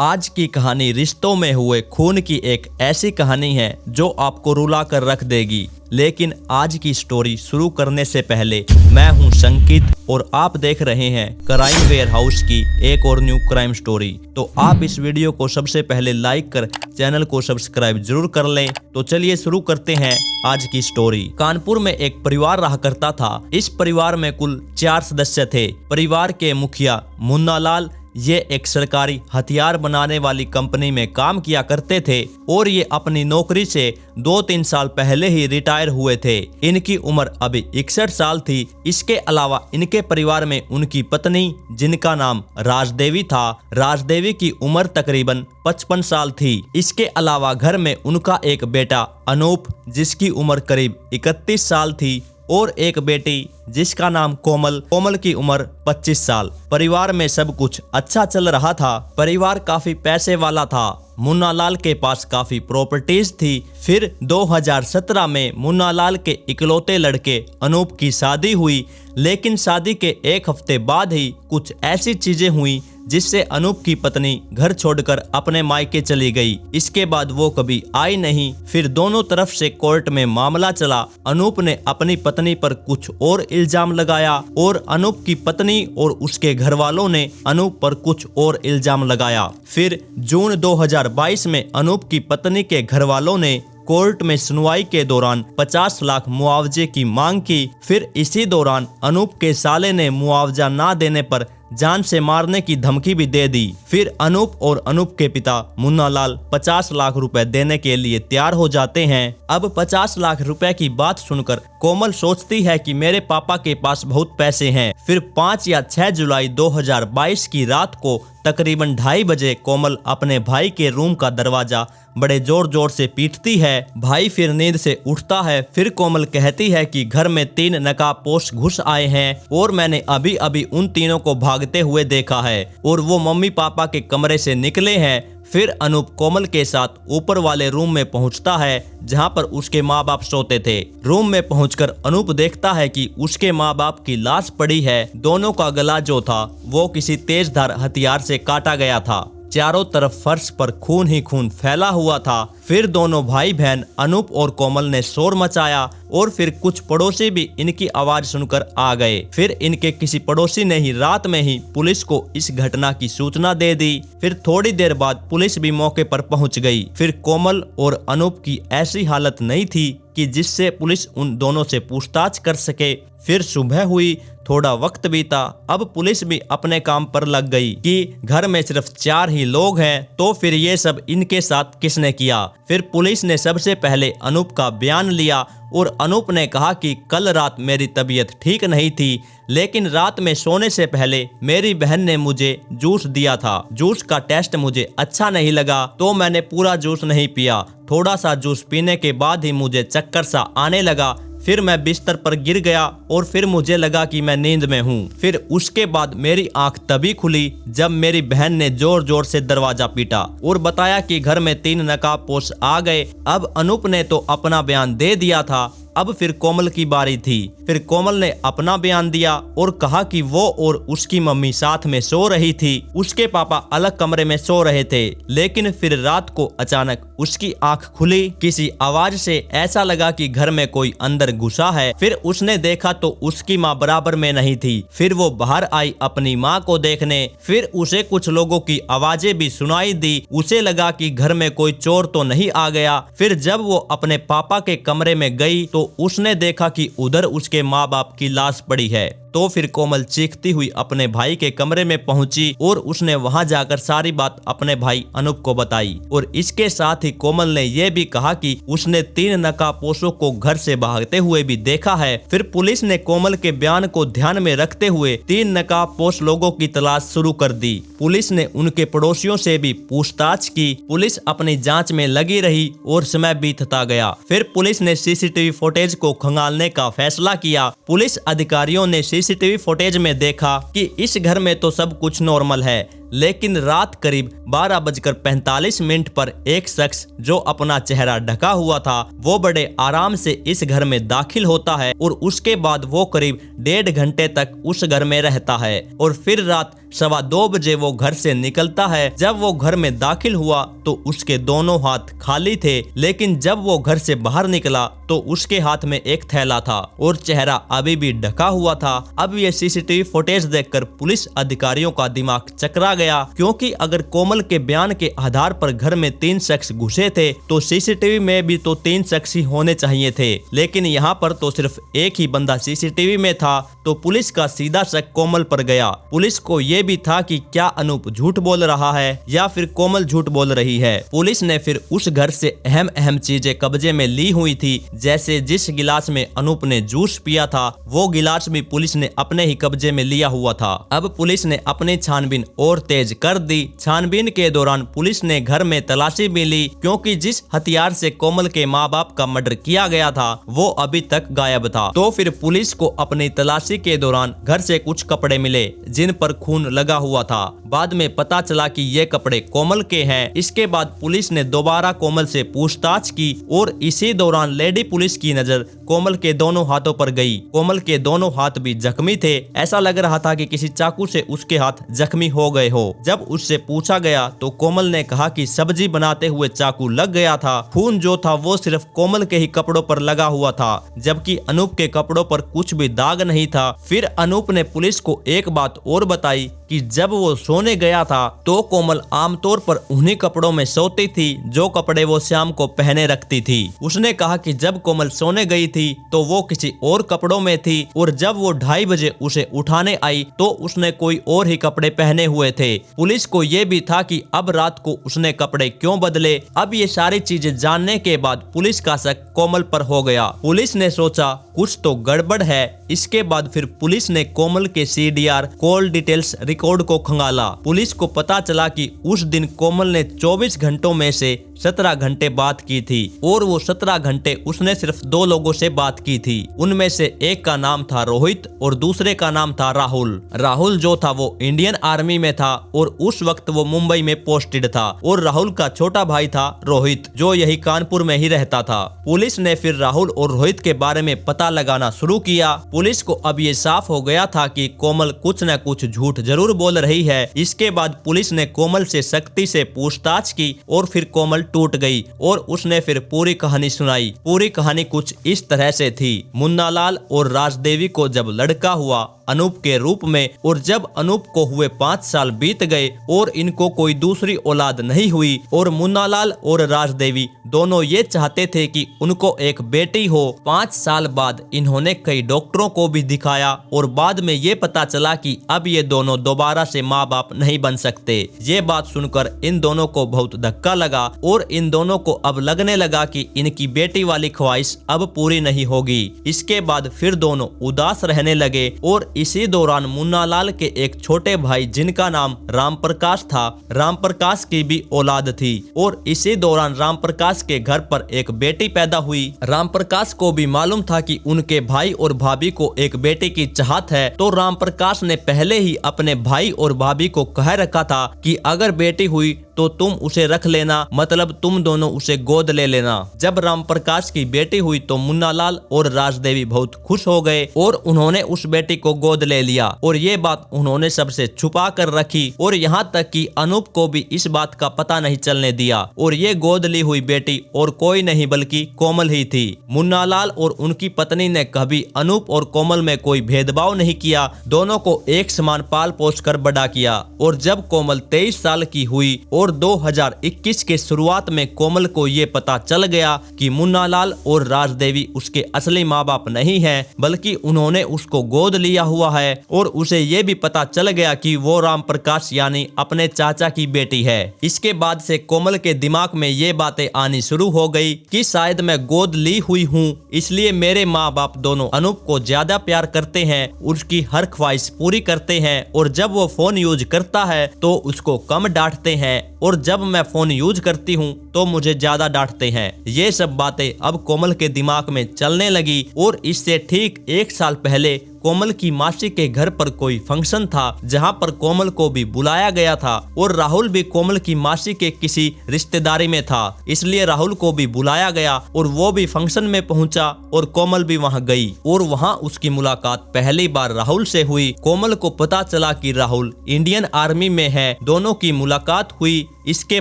आज की कहानी रिश्तों में हुए खून की एक ऐसी कहानी है जो आपको रुला कर रख देगी। लेकिन आज की स्टोरी शुरू करने से पहले मैं हूं संकित और आप देख रहे हैं क्राइम वेयर हाउस की एक और न्यू क्राइम स्टोरी। तो आप इस वीडियो को सबसे पहले लाइक कर चैनल को सब्सक्राइब जरूर कर लें। तो चलिए शुरू करते हैं आज की स्टोरी। कानपुर में एक परिवार रहा करता था। इस परिवार में कुल 4 सदस्य थे। परिवार के मुखिया मुन्ना लाल ये एक सरकारी हथियार बनाने वाली कंपनी में काम किया करते थे और ये अपनी नौकरी से 2-3 साल पहले ही रिटायर हुए थे। इनकी उम्र अभी 61 साल थी। इसके अलावा इनके परिवार में उनकी पत्नी जिनका नाम राजदेवी था, राजदेवी की उम्र तकरीबन 55 साल थी। इसके अलावा घर में उनका एक बेटा अनूप जिसकी उम्र करीब 31 साल थी और एक बेटी जिसका नाम कोमल की उम्र 25 साल। परिवार में सब कुछ अच्छा चल रहा था। परिवार काफी पैसे वाला था। मुन्ना लाल के पास काफी प्रॉपर्टीज थी। फिर 2017 में मुन्ना लाल के इकलौते लड़के अनूप की शादी हुई। लेकिन शादी के एक हफ्ते बाद ही कुछ ऐसी चीजें हुई जिससे अनूप की पत्नी घर छोड़कर अपने मायके चली गई। इसके बाद वो कभी आई नहीं। फिर दोनों तरफ से कोर्ट में मामला चला। अनूप ने अपनी पत्नी पर कुछ और इल्जाम लगाया और अनूप की पत्नी और उसके घर वालों ने अनूप पर कुछ और इल्जाम लगाया। फिर जून 2022 में अनूप की पत्नी के घर वालों ने कोर्ट में सुनवाई के दौरान 50 लाख मुआवजे की मांग की। फिर इसी दौरान अनूप के साले ने मुआवजा ना देने पर जान से मारने की धमकी भी दे दी। फिर अनूप और अनूप के पिता मुन्ना लाल 50 लाख रुपए देने के लिए तैयार हो जाते हैं। अब 50 लाख रुपए की बात सुनकर कोमल सोचती है कि मेरे पापा के पास बहुत पैसे हैं। फिर 5 या 6 जुलाई 2022 की रात को तकरीबन 2:30 बजे कोमल अपने भाई के रूम का दरवाजा बड़े जोर जोर से पीटती है। भाई फिर नींद से उठता है। फिर कोमल कहती है कि घर में 3 नकाबपोश घुस आए हैं और मैंने अभी अभी उन तीनों को भागते हुए देखा है और वो मम्मी पापा के कमरे से निकले हैं। फिर अनूप कोमल के साथ ऊपर वाले रूम में पहुंचता है जहां पर उसके माँ बाप सोते थे। रूम में पहुंचकर अनूप देखता है कि उसके माँ बाप की लाश पड़ी है। दोनों का गला जो था वो किसी तेजधार हथियार से काटा गया था। चारों तरफ फर्श पर खून ही खून फैला हुआ था। फिर दोनों भाई बहन अनूप और कोमल ने शोर मचाया और फिर कुछ पड़ोसी भी इनकी आवाज सुनकर आ गए। फिर इनके किसी पड़ोसी ने ही रात में ही पुलिस को इस घटना की सूचना दे दी। फिर थोड़ी देर बाद पुलिस भी मौके पर पहुंच गई। फिर कोमल और अनूप की ऐसी हालत नहीं थी कि जिससे पुलिस उन दोनों से पूछताछ कर सके। फिर सुबह हुई, थोड़ा वक्त बीता। अब पुलिस भी अपने काम पर लग गई कि घर में सिर्फ 4 ही लोग हैं, तो फिर ये सब इनके साथ किसने किया। फिर पुलिस ने सबसे पहले अनूप का बयान लिया और अनूप ने कहा कि कल रात मेरी तबीयत ठीक नहीं थी, लेकिन रात में सोने से पहले मेरी बहन ने मुझे जूस दिया था। जूस का टेस्ट मुझे अच्छा नहीं लगा तो मैंने पूरा जूस नहीं पिया। थोड़ा सा जूस पीने के बाद ही मुझे चक्कर सा आने लगा। फिर मैं बिस्तर पर गिर गया और फिर मुझे लगा कि मैं नींद में हूँ। फिर उसके बाद मेरी आंख तभी खुली जब मेरी बहन ने जोर जोर से दरवाजा पीटा और बताया कि घर में 3 नकाबपोश आ गए। अब अनूप ने तो अपना बयान दे दिया था। अब फिर कोमल की बारी थी। फिर कोमल ने अपना बयान दिया और कहा कि वो और उसकी मम्मी साथ में सो रही थी। उसके पापा अलग कमरे में सो रहे थे। लेकिन फिर रात को अचानक उसकी आंख खुली। किसी आवाज से ऐसा लगा कि घर में कोई अंदर घुसा है। फिर उसने देखा तो उसकी माँ बराबर में नहीं थी। फिर वो बाहर आई अपनी माँ को देखने। फिर उसे कुछ लोगों की आवाजें भी सुनाई दी। उसे लगा कि घर में कोई चोर तो नहीं आ गया। फिर जब वो अपने पापा के कमरे में गई तो उसने देखा कि उधर उसके माँ बाप की लाश पड़ी है। तो फिर कोमल चीखती हुई अपने भाई के कमरे में पहुंची और उसने वहां जाकर सारी बात अपने भाई अनूप को बताई। और इसके साथ ही कोमल ने यह भी कहा कि उसने 3 नकाबपोशों को घर से भागते हुए भी देखा है। फिर पुलिस ने कोमल के बयान को ध्यान में रखते हुए 3 नकाबपोश लोगों की तलाश शुरू कर दी। पुलिस ने उनके पड़ोसियों से भी पूछताछ की। पुलिस अपनी जांच में लगी रही और समय बीतता गया। फिर पुलिस ने सीसीटीवी फुटेज को खंगालने का फैसला किया। पुलिस अधिकारियों ने सीसीटीवी फुटेज में देखा कि इस घर में तो सब कुछ नॉर्मल है, लेकिन रात करीब 12:45 पर एक शख्स जो अपना चेहरा ढका हुआ था वो बड़े आराम से इस घर में दाखिल होता है और उसके बाद वो करीब 1.5 घंटे तक उस घर में रहता है और फिर रात 2:15 बजे वो घर से निकलता है। जब वो घर में दाखिल हुआ तो उसके दोनों हाथ खाली थे, लेकिन जब वो घर से बाहर निकला तो उसके हाथ में एक थैला था और चेहरा अभी भी ढका हुआ था। अब ये सीसीटीवी फुटेज देखकर पुलिस अधिकारियों का दिमाग चकरा गया, क्योंकि अगर कोमल के बयान के आधार पर घर में 3 शख्स घुसे थे तो सीसीटीवी में भी तो 3 शख्स ही होने चाहिए थे, लेकिन यहाँ पर तो सिर्फ एक ही बंदा सीसीटीवी में था। तो पुलिस का सीधा शक कोमल पर गया। पुलिस को ये भी था कि क्या अनूप झूठ बोल रहा है या फिर कोमल झूठ बोल रही है। पुलिस ने फिर उस घर से अहम चीजें कब्जे में ली हुई थी, जैसे जिस गिलास में अनूप ने जूस पिया था वो गिलास भी पुलिस ने अपने ही कब्जे में लिया हुआ था। अब पुलिस ने अपनी छानबीन और तेज कर दी। छानबीन के दौरान पुलिस ने घर में तलाशी भी ली, क्योंकि जिस हथियार से कोमल के माँ बाप का मर्डर किया गया था वो अभी तक गायब था। तो फिर पुलिस को अपनी तलाशी के दौरान घर से कुछ कपड़े मिले जिन पर खून लगा हुआ था। बाद में पता चला कि ये कपड़े कोमल के हैं। इसके बाद पुलिस ने दोबारा कोमल से पूछताछ की और इसी दौरान लेडी पुलिस की नजर कोमल के दोनों हाथों पर गई। कोमल के दोनों हाथ भी जख्मी थे, ऐसा लग रहा था कि किसी चाकू से उसके हाथ जख्मी हो गए हो। जब उससे पूछा गया तो कोमल ने कहा कि सब्जी बनाते हुए चाकू लग गया था। खून जो था वो सिर्फ कोमल के ही कपड़ों पर लगा हुआ था, जबकि अनूप के कपड़ों पर कुछ भी दाग नहीं था। फिर अनूप ने पुलिस को एक बात और बताई कि जब वो सोने गया था तो कोमल आमतौर पर उन्हीं कपड़ों में सोती थी जो कपड़े वो शाम को पहने रखती थी। उसने कहा कि जब कोमल सोने गई थी तो वो किसी और कपड़ों में थी और जब वो 2:30 बजे उसे उठाने आई तो उसने कोई और ही कपड़े पहने हुए थे। पुलिस को ये भी था कि अब रात को उसने कपड़े क्यों बदले। अब ये सारी चीजें जानने के बाद पुलिस का शक कोमल पर हो गया। पुलिस ने सोचा कुछ तो गड़बड़ है। इसके बाद फिर पुलिस ने कोमल के CDR कॉल डिटेल्स रिकॉर्ड को खंगाला। पुलिस को पता चला कि उस दिन कोमल ने 24 घंटों में से 17 घंटे बात की थी और वो 17 घंटे उसने सिर्फ 2 लोगों से बात की थी। उनमें से एक का नाम था रोहित और दूसरे का नाम था राहुल। राहुल जो था वो इंडियन आर्मी में था और उस वक्त वो मुंबई में पोस्टेड था और राहुल का छोटा भाई था रोहित, जो यही कानपुर में ही रहता था। पुलिस ने फिर राहुल और रोहित के बारे में पता लगाना शुरू किया। पुलिस को अब ये साफ हो गया था कि कोमल कुछ न कुछ झूठ जरूर बोल रही है। इसके बाद पुलिस ने कोमल से सख्ती से पूछताछ की और फिर कोमल टूट गई और उसने फिर पूरी कहानी सुनाई। पूरी कहानी कुछ इस तरह से थी। मुन्नालाल और राजदेवी को जब लड़का हुआ अनूप के रूप में और जब अनूप को हुए 5 साल बीत गए और इनको कोई दूसरी औलाद नहीं हुई और मुन्नालाल और राजदेवी दोनों ये चाहते थे कि उनको एक बेटी हो। 5 साल बाद इन्होंने कई डॉक्टरों को भी दिखाया और बाद में ये पता चला कि अब ये दोनों दोबारा से माँ बाप नहीं बन सकते। ये बात सुनकर इन दोनों को बहुत धक्का लगा और इन दोनों को अब लगने लगा कि इनकी बेटी वाली ख्वाहिश अब पूरी नहीं होगी। इसके बाद फिर दोनों उदास रहने लगे और इसी दौरान मुन्नालाल के एक छोटे भाई जिनका नाम रामप्रकाश था, रामप्रकाश की भी औलाद थी और इसी दौरान रामप्रकाश के घर पर एक बेटी पैदा हुई। रामप्रकाश को भी मालूम था कि उनके भाई और भाभी को एक बेटी की चाहत है, तो रामप्रकाश ने पहले ही अपने भाई और भाभी को कह रखा था कि अगर बेटी हुई तो तुम उसे रख लेना, मतलब तुम दोनों उसे गोद ले लेना। जब रामप्रकाश की बेटी हुई तो मुन्नालाल और राजदेवी बहुत खुश हो गए और उन्होंने उस बेटी को गोद ले लिया और ये बात उन्होंने सबसे छुपा कर रखी और यहाँ तक कि अनूप को भी इस बात का पता नहीं चलने दिया और ये गोद ली हुई बेटी और कोई नहीं बल्कि कोमल ही थी। मुन्नालाल और उनकी पत्नी ने कभी अनूप और कोमल में कोई भेदभाव नहीं किया, दोनों को एक समान पाल पोस कर बड़ा किया और जब कोमल 23 साल की हुई और 2021 के शुरुआत में कोमल को ये पता चल गया कि मुन्नालाल और राजदेवी उसके असली माँ बाप नहीं हैं, बल्कि उन्होंने उसको गोद लिया हुआ है और उसे ये भी पता चल गया कि वो रामप्रकाश यानी अपने चाचा की बेटी है। इसके बाद से कोमल के दिमाग में ये बातें आनी शुरू हो गई कि शायद मैं गोद ली हुई हूँ, इसलिए मेरे माँ बाप दोनों अनूप को ज्यादा प्यार करते हैं, उसकी हर ख्वाहिश पूरी करते हैं और जब वो फोन यूज करता है तो उसको कम डांटते हैं और जब मैं फोन यूज करती हूँ तो मुझे ज्यादा डांटते हैं। ये सब बातें अब कोमल के दिमाग में चलने लगी और इससे ठीक 1 साल पहले कोमल की मासी के घर पर कोई फंक्शन था जहां पर कोमल को भी बुलाया गया था और राहुल भी कोमल की मासी के किसी रिश्तेदारी में था, इसलिए राहुल को भी बुलाया गया और वो भी फंक्शन में पहुंचा और कोमल भी वहां गई और वहां उसकी मुलाकात पहली बार राहुल से हुई। कोमल को पता चला कि राहुल इंडियन आर्मी में है। दोनों की मुलाकात हुई। इसके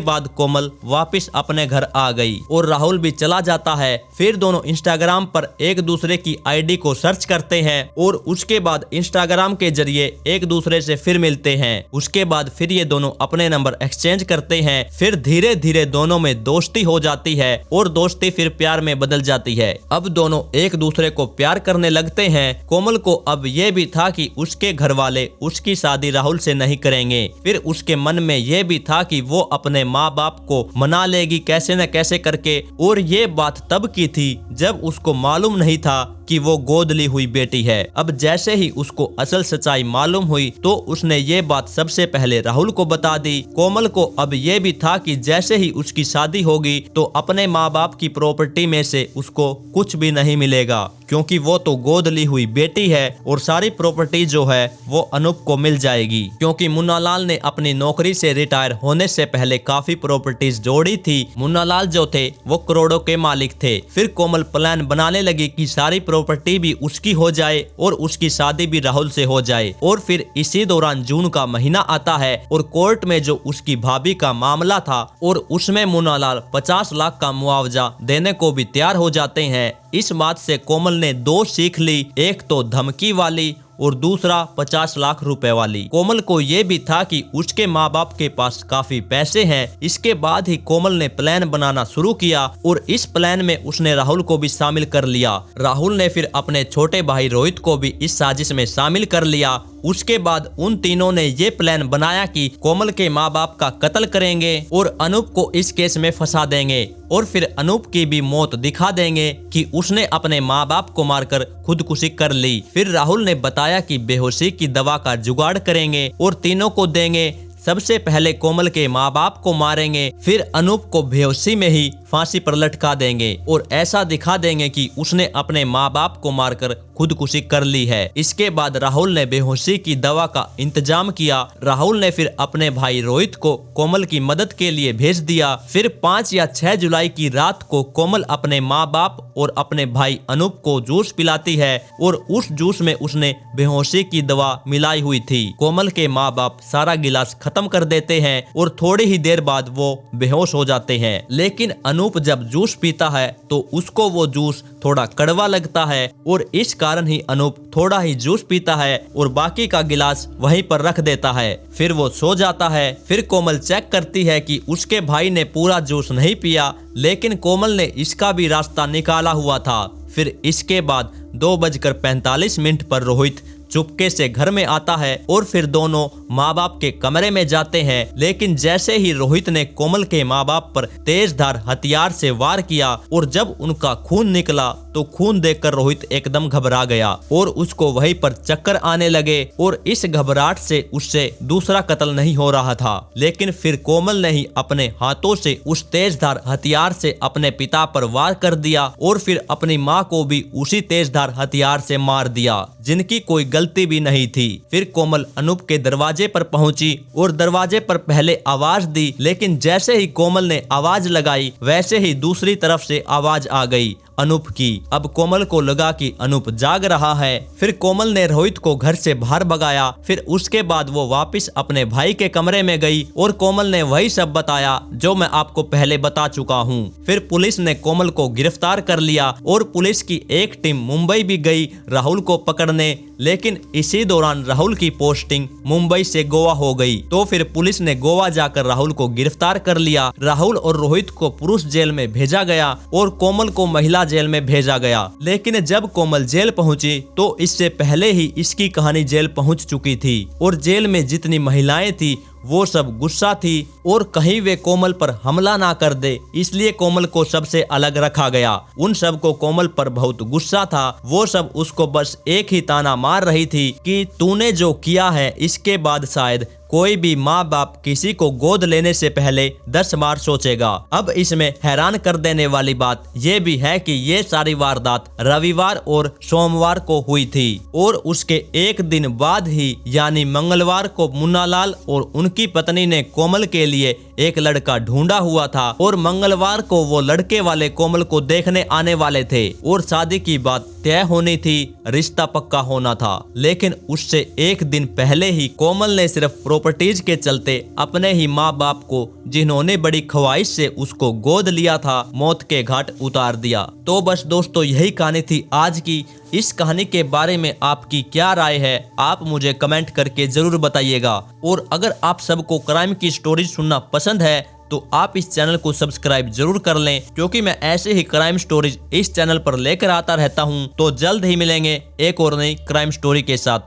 बाद कोमल वापस अपने घर आ गई और राहुल भी चला जाता है। फिर दोनों इंस्टाग्राम पर एक दूसरे की आईडी को सर्च करते हैं और उसके बाद इंस्टाग्राम के जरिए एक दूसरे से फिर मिलते हैं। उसके बाद फिर ये दोनों अपने नंबर एक्सचेंज करते हैं। फिर धीरे धीरे दोनों में दोस्ती हो जाती है और दोस्ती फिर प्यार में बदल जाती है। अब दोनों एक दूसरे को प्यार करने लगते हैं। कोमल को अब ये भी था कि उसके घर वाले उसकी शादी राहुल से नहीं करेंगे। फिर उसके मन में ये भी था कि वो अपने माँ बाप को मना लेगी कैसे न कैसे करके, और ये बात तब की थी जब उसको मालूम नहीं था कि वो गोद ली हुई बेटी है। अब जैसे ही उसको असल सच्चाई मालूम हुई तो उसने ये बात सबसे पहले राहुल को बता दी। कोमल को अब ये भी था कि जैसे ही उसकी शादी होगी तो अपने माँ बाप की प्रॉपर्टी में से उसको कुछ भी नहीं मिलेगा, क्योंकि वो तो गोद ली हुई बेटी है और सारी प्रॉपर्टी जो है वो अनूप को मिल जाएगी, क्योंकि मुन्नालाल ने अपनी नौकरी से रिटायर होने से पहले काफी प्रॉपर्टीज जोड़ी थी। मुन्नालाल जो थे वो करोड़ों के मालिक थे। फिर कोमल प्लान बनाने लगी कि सारी प्रॉपर्टी भी उसकी हो जाए और उसकी शादी भी राहुल से हो जाए। और फिर इसी दौरान जून का महीना आता है और कोर्ट में जो उसकी भाभी का मामला था और उसमें मुन्नालाल 50 लाख का मुआवजा देने को भी तैयार हो जाते हैं। इस बात से कोमल ने 2 सीख ली, एक तो धमकी वाली और दूसरा 50 लाख रुपए वाली। कोमल को ये भी था कि उसके माँ बाप के पास काफी पैसे हैं। इसके बाद ही कोमल ने प्लान बनाना शुरू किया और इस प्लान में उसने राहुल को भी शामिल कर लिया। राहुल ने फिर अपने छोटे भाई रोहित को भी इस साजिश में शामिल कर लिया। उसके बाद उन तीनों ने ये प्लान बनाया कि कोमल के माँ बाप का कत्ल करेंगे और अनूप को इस केस में फंसा देंगे और फिर अनूप की भी मौत दिखा देंगे कि उसने अपने माँ बाप को मारकर खुदकुशी कर ली। फिर राहुल ने बताया कि बेहोशी की दवा का जुगाड़ करेंगे और तीनों को देंगे। सबसे पहले कोमल के माँ बाप को मारेंगे, फिर अनूप को बेहोशी में ही फांसी पर लटका देंगे और ऐसा दिखा देंगे कि उसने अपने माँ बाप को मारकर खुदकुशी कर ली है। इसके बाद राहुल ने बेहोशी की दवा का इंतजाम किया। राहुल ने फिर अपने भाई रोहित को कोमल की मदद के लिए भेज दिया। फिर 5 या 6 जुलाई की रात को कोमल अपने माँ बाप और अपने भाई अनूप को जूस पिलाती है और उस जूस में उसने बेहोशी की दवा मिलाई हुई थी। कोमल के माँ बाप सारा गिलास खत्म कर देते हैं और थोड़ी ही देर बाद वो बेहोश हो जाते हैं। लेकिन अनूप जब जूस पीता है तो उसको वो जूस थोड़ा कड़वा लगता है और इस कारण ही अनूप थोड़ा ही जूस पीता है और बाकी का गिलास वहीं पर रख देता है। फिर वो सो जाता है। फिर कोमल चेक करती है कि उसके भाई ने पूरा जूस नहीं पिया, लेकिन कोमल ने इसका भी रास्ता निकाला हुआ था। फिर इसके बाद 2:45 पर रोहित चुपके से घर में आता है और फिर दोनों माँ बाप के कमरे में जाते हैं। लेकिन जैसे ही रोहित ने कोमल के माँ बाप पर तेजधार हथियार से वार किया और जब उनका खून निकला तो खून देखकर रोहित एकदम घबरा गया और उसको वहीं पर चक्कर आने लगे और इस घबराहट से उससे दूसरा कत्ल नहीं हो रहा था। लेकिन फिर कोमल ने ही अपने हाथों से उस तेजधार हथियार से अपने पिता पर वार कर दिया और फिर अपनी माँ को भी उसी तेजधार हथियार से मार दिया, जिनकी कोई गलती भी नहीं थी। फिर कोमल अनूप के दरवाजे पर पहुंची और दरवाजे पर पहले आवाज दी, लेकिन जैसे ही कोमल ने आवाज लगाई वैसे ही दूसरी तरफ से आवाज आ गई अनूप की। अब कोमल को लगा कि अनूप जाग रहा है। फिर कोमल ने रोहित को घर से बाहर भगाया। फिर उसके बाद वो वापस अपने भाई के कमरे में गई और कोमल ने वही सब बताया जो मैं आपको पहले बता चुका हूँ। फिर पुलिस ने कोमल को गिरफ्तार कर लिया और पुलिस की एक टीम मुंबई भी गई राहुल को पकड़ने। लेकिन इसी दौरान राहुल की पोस्टिंग मुंबई से गोवा हो गई, तो फिर पुलिस ने गोवा जाकर राहुल को गिरफ्तार कर लिया। राहुल और रोहित को पुरुष जेल में भेजा गया और कोमल को महिला जेल में भेजा गया। लेकिन जब कोमल जेल पहुंची तो इससे पहले ही इसकी कहानी जेल पहुंच चुकी थी और जेल में जितनी महिलाएं थी वो सब गुस्सा थी और कहीं वे कोमल पर हमला ना कर दे, इसलिए कोमल को सबसे अलग रखा गया। उन सब को कोमल पर बहुत गुस्सा था। वो सब उसको बस एक ही ताना मार रही थी कि तूने जो किया है इसके बाद शायद कोई भी माँ बाप किसी को गोद लेने से पहले 10 बार सोचेगा। अब इसमें हैरान कर देने वाली बात यह भी है कि ये सारी वारदात रविवार और सोमवार को हुई थी और उसके एक दिन बाद ही यानी मंगलवार को मुन्नालाल और उनकी पत्नी ने कोमल के लिए एक लड़का ढूंढा हुआ था और मंगलवार को वो लड़के वाले कोमल को देखने आने वाले थे और शादी की बात तय होनी थी, रिश्ता पक्का होना था। लेकिन उससे एक दिन पहले ही कोमल ने सिर्फ प्रॉपर्टीज के चलते अपने ही माँ बाप को, जिन्होंने बड़ी ख्वाहिश से उसको गोद लिया था, मौत के घाट उतार दिया। तो बस दोस्तों यही कहानी थी आज की। इस कहानी के बारे में आपकी क्या राय है, आप मुझे कमेंट करके जरूर बताइएगा। और अगर आप सबको क्राइम की स्टोरी सुनना पसंद है तो आप इस चैनल को सब्सक्राइब जरूर कर लें, क्योंकि मैं ऐसे ही क्राइम स्टोरीज इस चैनल पर लेकर आता रहता हूं। तो जल्द ही मिलेंगे एक और नई क्राइम स्टोरी के साथ।